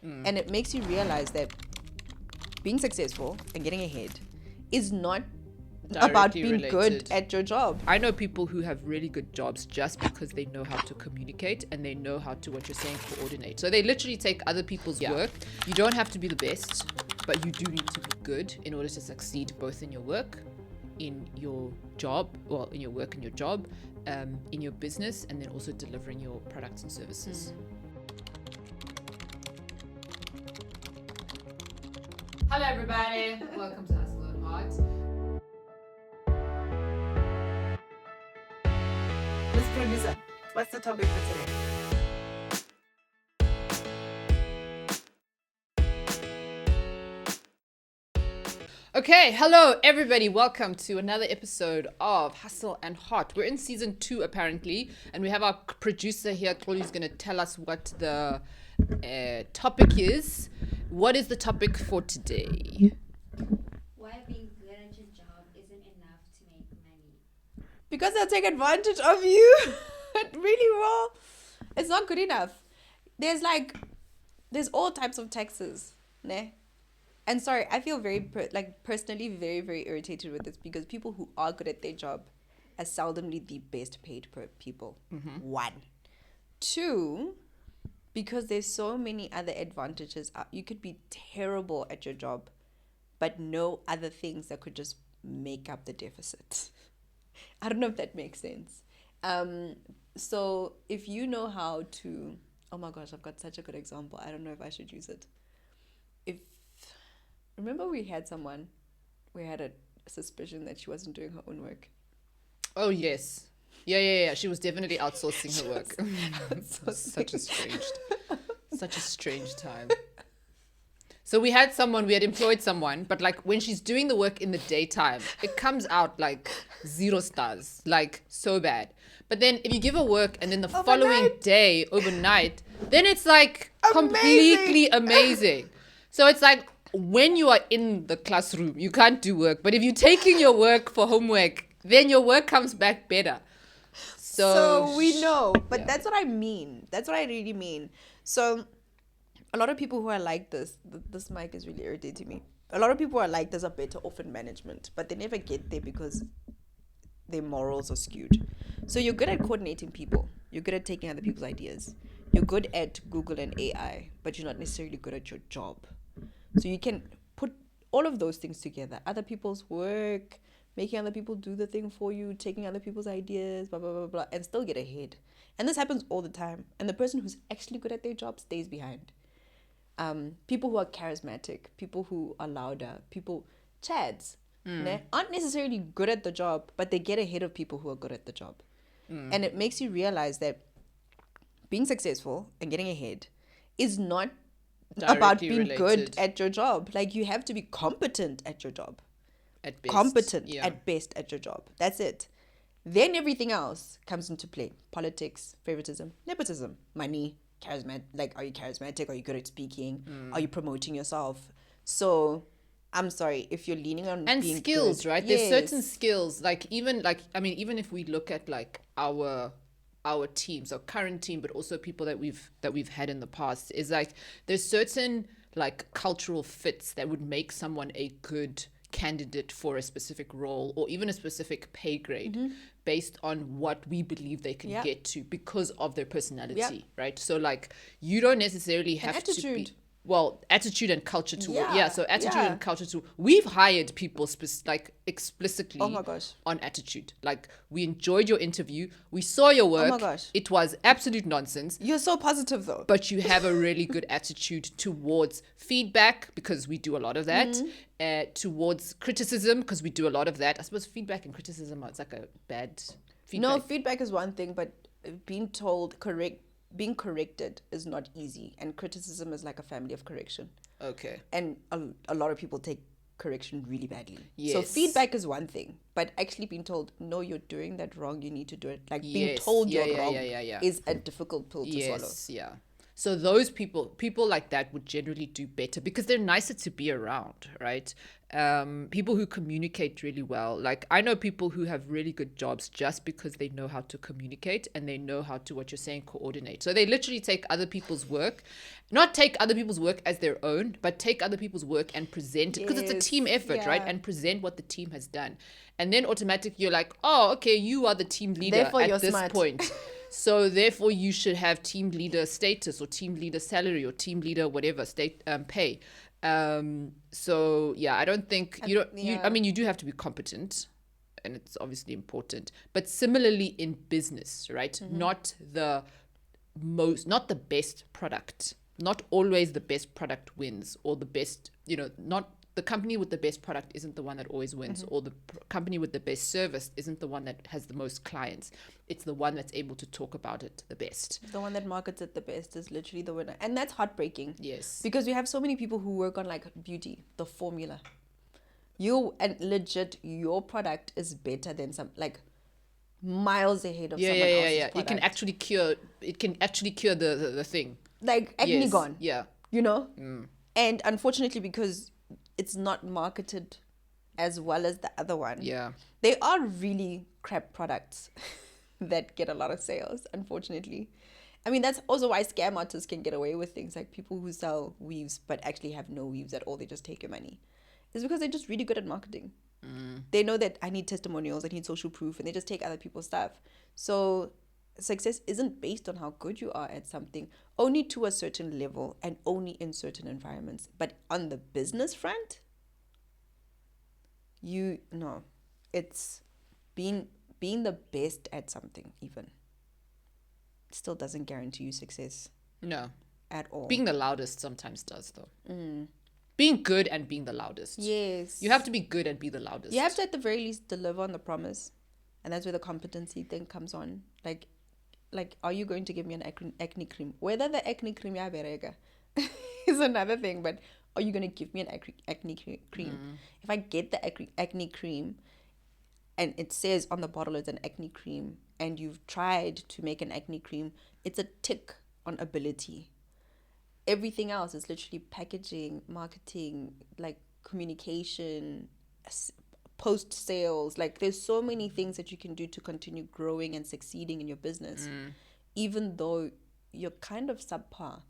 And it makes you realize that being successful and getting ahead is not about being good at your job. I know people who have really good jobs just because they know how to communicate and they know how to, what you're saying, coordinate. So they literally take other people's work. You don't have to be the best, but you do need to be good in order to succeed both in your work, in your job, well, in your work and your job, in your business, and then also delivering your products and services. Hello everybody, welcome to Hustle&Heart. Miss Producer, what's the topic for today? Okay, hello everybody, welcome to another episode of Hustle&Heart. We're in season 2 apparently, and we have our producer here, Chloe's going to tell us what the topic is. What is the topic for today? Why being good at your job isn't enough to make money. Because they'll take advantage of you. Really well. It's not good enough. There's all types of taxes, ne? And sorry, I feel personally very, very irritated with this because people who are good at their job are seldomly the best paid people. Mm-hmm. 1. 2, because there's so many other advantages. You could be terrible at your job, but know other things that could just make up the deficit. I don't know if that makes sense. So if you know how to, oh my gosh, I've got such a good example. I don't know if I should use it. Remember we had a suspicion that she wasn't doing her own work. Oh yes. Yeah. She was definitely outsourcing her work. Such a strange time. So we had employed someone, but like when she's doing the work in the daytime, it comes out like 0 stars, like so bad. But then if you give her work and then the following day, overnight, then it's like completely amazing. So it's like when you are in the classroom, you can't do work. But if you're taking your work for homework, then your work comes back better. So we know, but that's what I mean. That's what I really mean. So a lot of people who are like this mic is really irritating me. A lot of people who are like this are better off in management, but they never get there because their morals are skewed. So you're good at coordinating people. You're good at taking other people's ideas. You're good at Google and AI, but you're not necessarily good at your job. So you can put all of those things together. Other people's work, making other people do the thing for you, taking other people's ideas, blah, blah, blah, blah, and still get ahead. And this happens all the time. And the person who's actually good at their job stays behind. People who are charismatic, people who are louder, chads, aren't necessarily good at the job, but they get ahead of people who are good at the job. And it makes you realize that being successful and getting ahead is not about being good at your job. Like, you have to be competent at your job. At best. Competent at best at your job. That's it. Then everything else comes into play. Politics, favoritism, nepotism, money, charismatic. Like, are you charismatic? Are you good at speaking? Are you promoting yourself? So I'm sorry if you're leaning on and being skills, good, right? yes. There's certain skills, even if we look at like our teams, our current team, but also people that we've had in the past, is like there's certain like cultural fits that would make someone a good candidate for a specific role or even a specific pay grade based on what we believe they can get to because of their personality, right? So like you don't necessarily have to be attitude and culture too. So attitude and culture too. We've hired people explicitly on attitude. Like, we enjoyed your interview, we saw your work. Oh my gosh. It was absolute nonsense. You're so positive though. But you have a really good attitude towards feedback, because we do a lot of that. Towards criticism, because we do a lot of that. I suppose feedback and criticism, it's like a bad feedback. No, feedback is one thing, but being corrected is not easy, and criticism is like a family of correction. Okay. And a lot of people take correction really badly. Yes. So feedback is one thing, but actually being told, no, you're doing that wrong, you need to do it. Like being told you're wrong is a difficult pill to swallow. Yeah. So those people like that would generally do better because they're nicer to be around, right? People who communicate really well. Like I know people who have really good jobs just because they know how to communicate and they know how to, what you're saying, coordinate. So they literally take other people's work, not take other people's work as their own, but take other people's work and present it because it's a team effort, right? And present what the team has done. And then automatically you're like, oh, okay, you are the team leader Therefore, at you're this smart. point. So therefore, you should have team leader status or team leader salary or team leader whatever state pay. So yeah, I don't think you don't. I mean, you do have to be competent, and it's obviously important. But similarly in business, right? Not the best product. Not always the best product wins, or the best. Not the company with the best product isn't the one that always wins, or the company with the best service isn't the one that has the most clients. It's the one that's able to talk about it the best. The one that markets it the best is literally the winner. And that's heartbreaking. Yes. Because we have so many people who work on like beauty, the formula. And legit, your product is better than some, like miles ahead of someone else's product. It can actually cure the thing. Like acne gone. Yeah. And unfortunately, because it's not marketed as well as the other one. Yeah. They are really crap products that get a lot of sales, unfortunately. I mean, that's also why scam artists can get away with things, like people who sell weaves but actually have no weaves at all. They just take your money. It's because they're just really good at marketing. They know that I need testimonials, I need social proof, and they just take other people's stuff. So success isn't based on how good you are at something, only to a certain level and only in certain environments. But on the business front, it's being the best at something even still doesn't guarantee you success. No. At all. Being the loudest sometimes does, though. Being good and being the loudest. Yes. You have to be good and be the loudest. You have to at the very least deliver on the promise. And that's where the competency thing comes on. Like, are you going to give me an acne cream? Whether the acne cream is another thing, but are you going to give me an acne cream? If I get the acne cream and it says on the bottle it's an acne cream and you've tried to make an acne cream, it's a tick on ability. Everything else is literally packaging, marketing, like communication, post sales. Like there's so many things that you can do to continue growing and succeeding in your business, even though you're kind of subpar.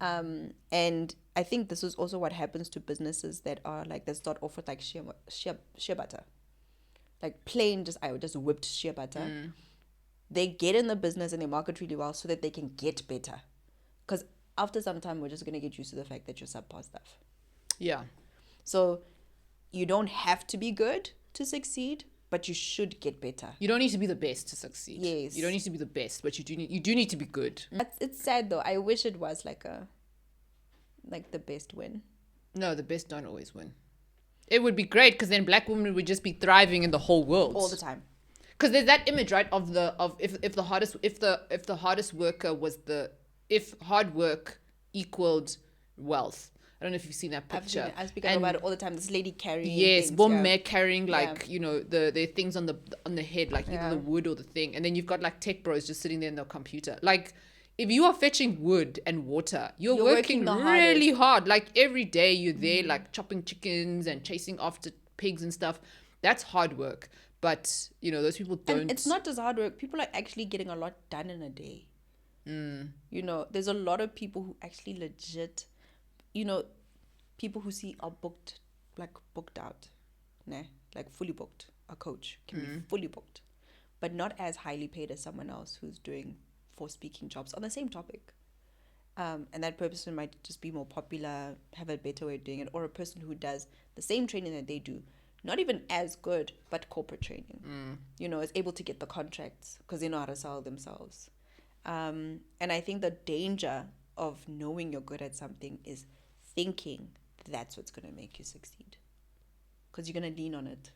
And I think this is also what happens to businesses that are like, that start off with like shea butter, like plain just whipped shea butter. They get in the business and they market really well so that they can get better, because after some time we're just going to get used to the fact that you're subpar stuff. Yeah. So you don't have to be good to succeed, but you should get better. You don't need to be the best to succeed. Yes. You don't need to be the best, but you do need to be good. It's sad though. I wish it was like the best win. No, the best don't always win. It would be great because then black women would just be thriving in the whole world all the time. Because there's that image, right, if the hardest worker was if hard work equaled wealth. I don't know if you've seen that picture. I speak about it all the time. This lady carrying carrying the things on the head, like either the wood or the thing, and then you've got like tech bros just sitting there in their computer. Like if you are fetching wood and water, you're working really hard. Like every day you're there, like chopping chickens and chasing after pigs and stuff. That's hard work. But those people don't. And it's not just hard work. People are actually getting a lot done in a day. There's a lot of people who actually legit, people who are booked out, like fully booked. A coach can be fully booked, but not as highly paid as someone else who's doing 4 speaking jobs on the same topic. And that person might just be more popular, have a better way of doing it, or a person who does the same training that they do, not even as good, but corporate training, is able to get the contracts because they know how to sell themselves. And I think the danger of knowing you're good at something is thinking that's what's going to make you succeed, because you're going to lean on it.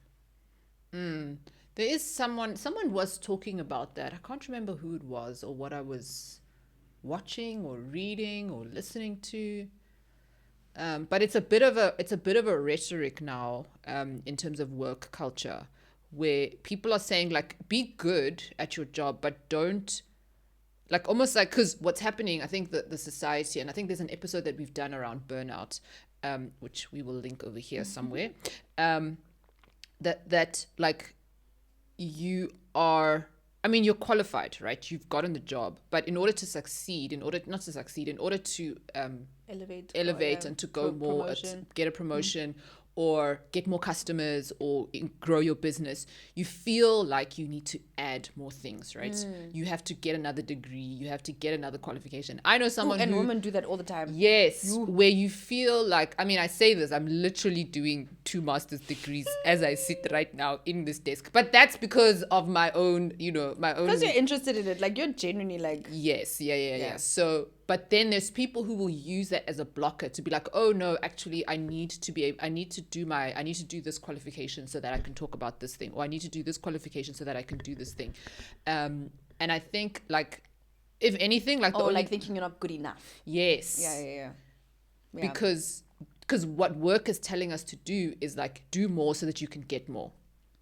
There is someone was talking about that. I can't remember who it was or what I was watching or reading or listening to. But it's a bit of a rhetoric now, in terms of work culture, where people are saying like, be good at your job, but don't like almost like, because what's happening, I think that the society, and I think there's an episode that we've done around burnout, which we will link over here somewhere, that like you are, I mean, you're qualified, right? You've gotten the job, but in order to succeed, in order to elevate and to go more, get a promotion, or get more customers, or grow your business, you feel like you need to add more things, right? You have to get another degree, you have to get another qualification. I know someone and women do that all the time. Yes, where you feel like, I mean, I say this, I'm literally doing 2 master's degrees as I sit right now in this desk, but that's because of my own, because you're interested in it, like you're genuinely like, yes, yeah. So, but then there's people who will use that as a blocker to be like, oh no, actually I need to do this qualification so that I can talk about this thing, or I need to do this qualification so that I can do this thing. And I think, like, if anything, like, like thinking you're not good enough. Yes. Yeah. Because what work is telling us to do is like, do more so that you can get more,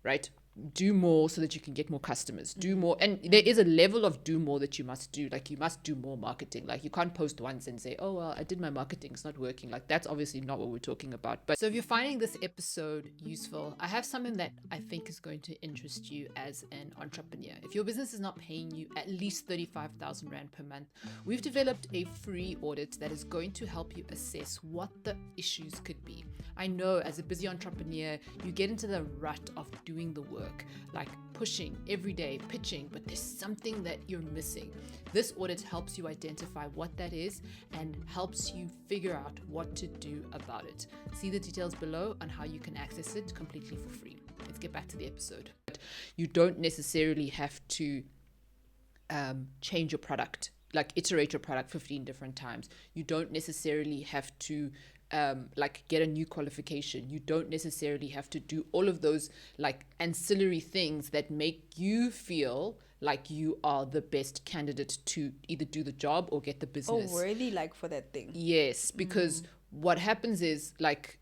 right? Do more so that you can get more customers. Do more, and there is a level of do more that you must do. Like, you must do more marketing. Like, you can't post once and say, oh well, I did my marketing, it's not working. Like, that's obviously not what we're talking about. But so if you're finding this episode useful, I have something that I think is going to interest you as an entrepreneur. If your business is not paying you at least 35,000 Rand per month, we've developed a free audit that is going to help you assess what the issues could be. I know as a busy entrepreneur, you get into the rut of doing the work, like pushing every day, pitching, but there's something that you're missing. This audit helps you identify what that is and helps you figure out what to do about it. See the details below on how you can access it completely for free. Let's get back to the episode. You don't necessarily have to change your product, like iterate your product 15 different times. You don't necessarily have to like get a new qualification. You don't necessarily have to do all of those like ancillary things that make you feel like you are the best candidate to either do the job or get the business. Oh, worthy, like, for that thing. Yes, because what happens is, like,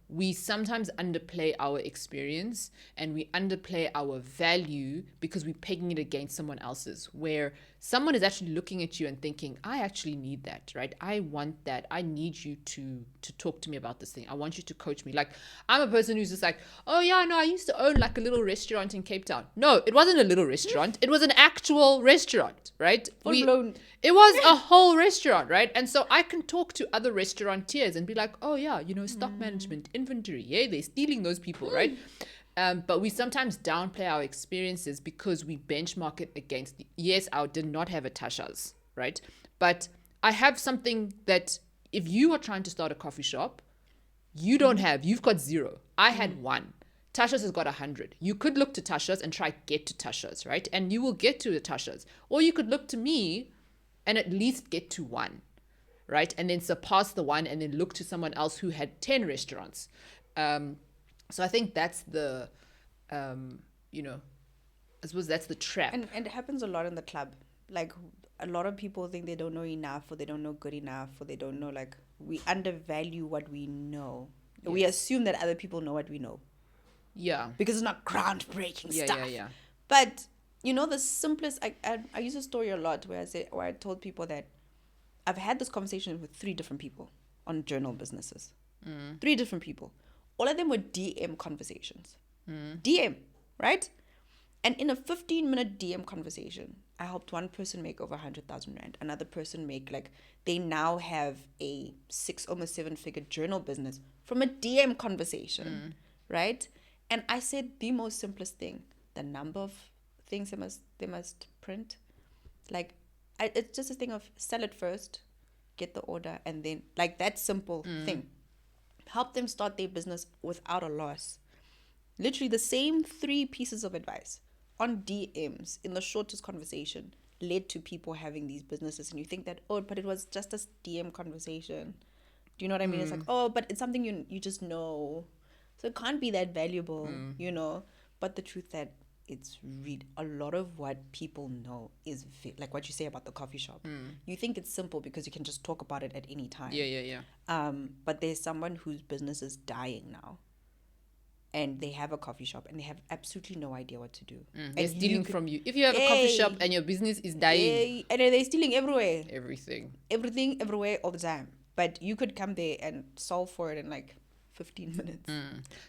we sometimes underplay our experience and we underplay our value because we're pegging it against someone else's, where someone is actually looking at you and thinking, I actually need that, right? I want that. I need you to talk to me about this thing. I want you to coach me. Like, I'm a person who's just like, oh yeah, no, I used to own like a little restaurant in Cape Town. No, it wasn't a little restaurant. It was an actual restaurant, right? Full blown. It was a whole restaurant, right? And so I can talk to other restaurateurs and be like, oh yeah, stock management, inventory, yeah, they're stealing those people, right? But we sometimes downplay our experiences because we benchmark it against, yes, I did not have a Tasha's, right? But I have something that if you are trying to start a coffee shop, you don't have, you've got 0. I had 1. Tasha's has got 100. You could look to Tasha's and try get to Tasha's, right? And you will get to the Tasha's. Or you could look to me and at least get to 1, right? And then surpass the 1 and then look to someone else who had 10 restaurants. So I think that's the, I suppose that's the trap. And it happens a lot in the club. Like, a lot of people think they don't know enough, or they don't know good enough, or they don't know, like, we undervalue what we know. Yes. We assume that other people know what we know. Yeah. Because it's not groundbreaking stuff. Yeah. But, the simplest, I use a story a lot where I told people that I've had this conversation with 3 different people on journal businesses. 3 different people. All of them were DM conversations. DM, right? And in a 15-minute DM conversation, I helped one person make over 100,000 Rand. Another person make, like, they now have a 6, almost 7-figure journal business from a DM conversation, right? And I said the most simplest thing, the number of things they must print. Like, it's just a thing of sell it first, get the order, and then, like, that simple thing. Help them start their business without a loss. Literally the same 3 pieces of advice on DMs in the shortest conversation led to people having these businesses. And you think that, oh, but it was just a DM conversation. Do you know what I mean? It's like, oh, but it's something you just know. So it can't be that valuable, But the truth that it's a lot of what people know is like what you say about the coffee shop. You think it's simple because you can just talk about it at any time. Yeah. But there's someone whose business is dying now. and they have a coffee shop and they have absolutely no idea what to do. They're And stealing from you. If you have a coffee shop and your business is dying, and they're stealing everywhere. everything, everywhere, all the time. But you could come there and solve for it in like 15 minutes.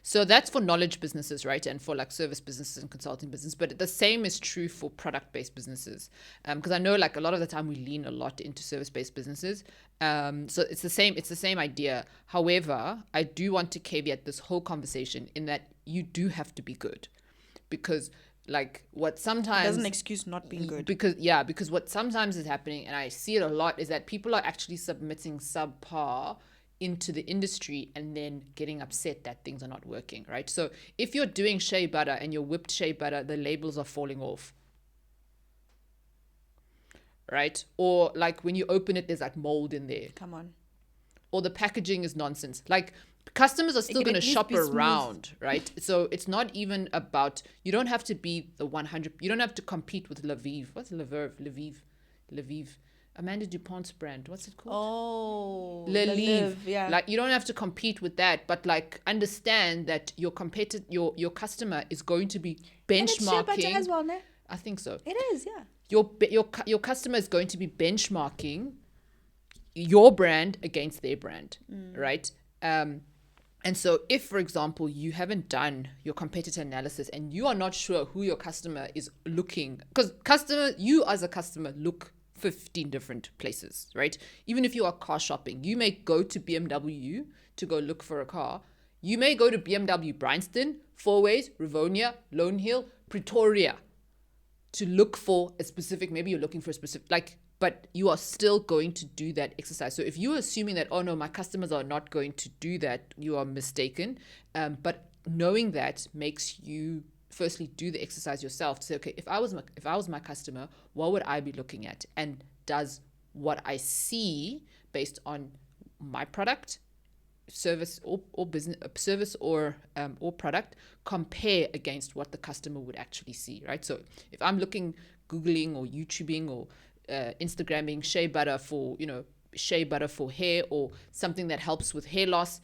So that's for knowledge businesses, right? And for like service businesses and consulting business. But the same is true for product-based businesses. Because I know like a lot of the time we lean a lot into service-based businesses. So it's the same idea. However, I do want to caveat this whole conversation in that you do have to be good. Because like what sometimes doesn't excuse not being good. Because what sometimes is happening, and I see it a lot, is that people are actually submitting subpar into the industry and then getting upset that things are not working, right? So if you're doing shea butter and your whipped shea butter, the labels are falling off, right? Or like when you open it, there's like mold in there. Come on. Or the packaging is nonsense. Like customers are still going to shop around, right? So it's not even about, you don't have to be the 100, you don't have to compete with Lviv. What's Lviv. Amanda DuPont's brand. What's it called? Oh, Lviv. Yeah. Like you don't have to compete with that, but like understand that your customer is going to be benchmarking. And it's as well, no? I think so. It is, yeah. Your customer is going to be benchmarking your brand against their brand, right? And so if, for example, you haven't done your competitor analysis and you are not sure who your customer is looking, because you as a customer look 15 different places, right? Even if you are car shopping, you may go to BMW to go look for a car. You may go to BMW Bryanston, Fourways, Rivonia, Lone Hill, Pretoria to look for a specific, maybe you're looking for a specific, like, but you are still going to do that exercise. So if you're assuming that, oh no, my customers are not going to do that, you are mistaken. But knowing that makes you firstly do the exercise yourself to say, okay, if I was my customer, what would I be looking at? And does what I see based on my product, service or business service or product compare against what the customer would actually see, right? So if I'm Googling or YouTubing or Instagramming shea butter for hair or something that helps with hair loss,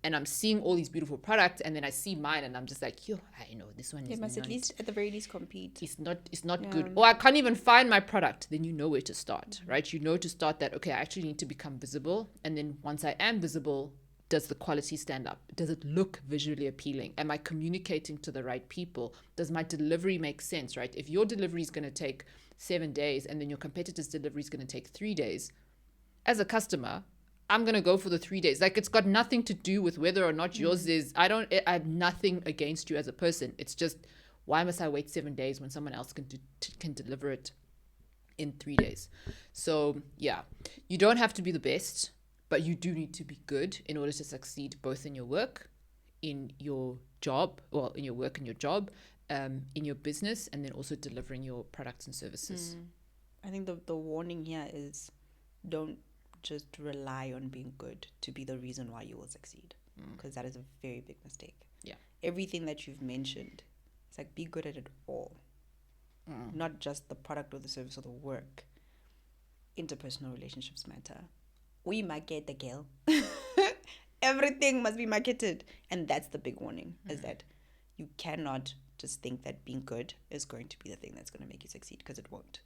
and I'm seeing all these beautiful products, and then I see mine, and I'm just like, yo, I know this one. They must at least, at the very least, compete. It's not good. Or I can't even find my product. Then you know where to start, right? You know to start that. Okay, I actually need to become visible, and then once I am visible, does the quality stand up? Does it look visually appealing? Am I communicating to the right people? Does my delivery make sense, right? If your delivery is going to take 7 days, and then your competitor's delivery is going to take 3 days, as a customer, I'm going to go for the 3 days. Like, it's got nothing to do with whether or not yours is, I have nothing against you as a person. It's just, why must I wait 7 days when someone else can deliver it in 3 days? So yeah, you don't have to be the best, but you do need to be good in order to succeed both in your work, in your job, in your work and your job, in your business, and then also delivering your products and services. I think the warning here is, don't just rely on being good to be the reason why you will succeed, because that is a very big mistake. Yeah. Everything that you've mentioned, it's like, be good at it all, not just the product or the service or the work. Interpersonal relationships matter. We market the girl. Everything must be marketed, and that's the big warning, is that you cannot just think that being good is going to be the thing that's going to make you succeed, because it won't.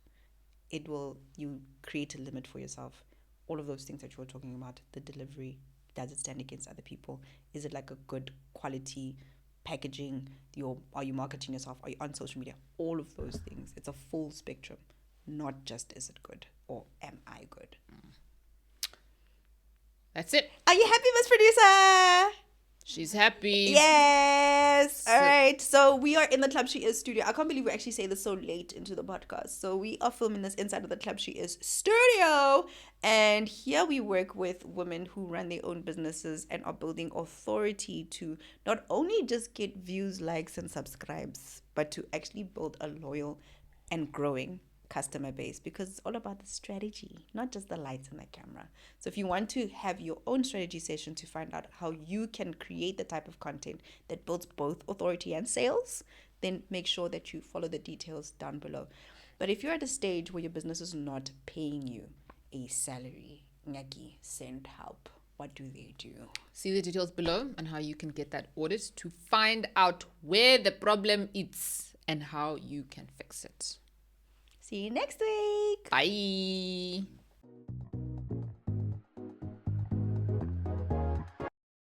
It will. You create a limit for yourself. All of those things that you were talking about, the delivery, does it stand against other people? Is it like a good quality packaging? Are you marketing yourself? Are you on social media? All of those things. It's a full spectrum, not just is it good or am I good? That's it. Are you happy, Miss Producer? She's happy. Yes. All right. So we are in the Club She Is studio. I can't believe we actually say this so late into the podcast. So we are filming this inside of the Club She Is studio. And here we work with women who run their own businesses and are building authority to not only just get views, likes, and subscribes, but to actually build a loyal and growing customer base, because it's all about the strategy, not just the lights and the camera. So if you want to have your own strategy session to find out how you can create the type of content that builds both authority and sales, then make sure that you follow the details down below. But if you're at a stage where your business is not paying you a salary, Nyaki, send help. what do they do? See the details below on how you can get that audit to find out where the problem is and how you can fix it. See you next week. Bye.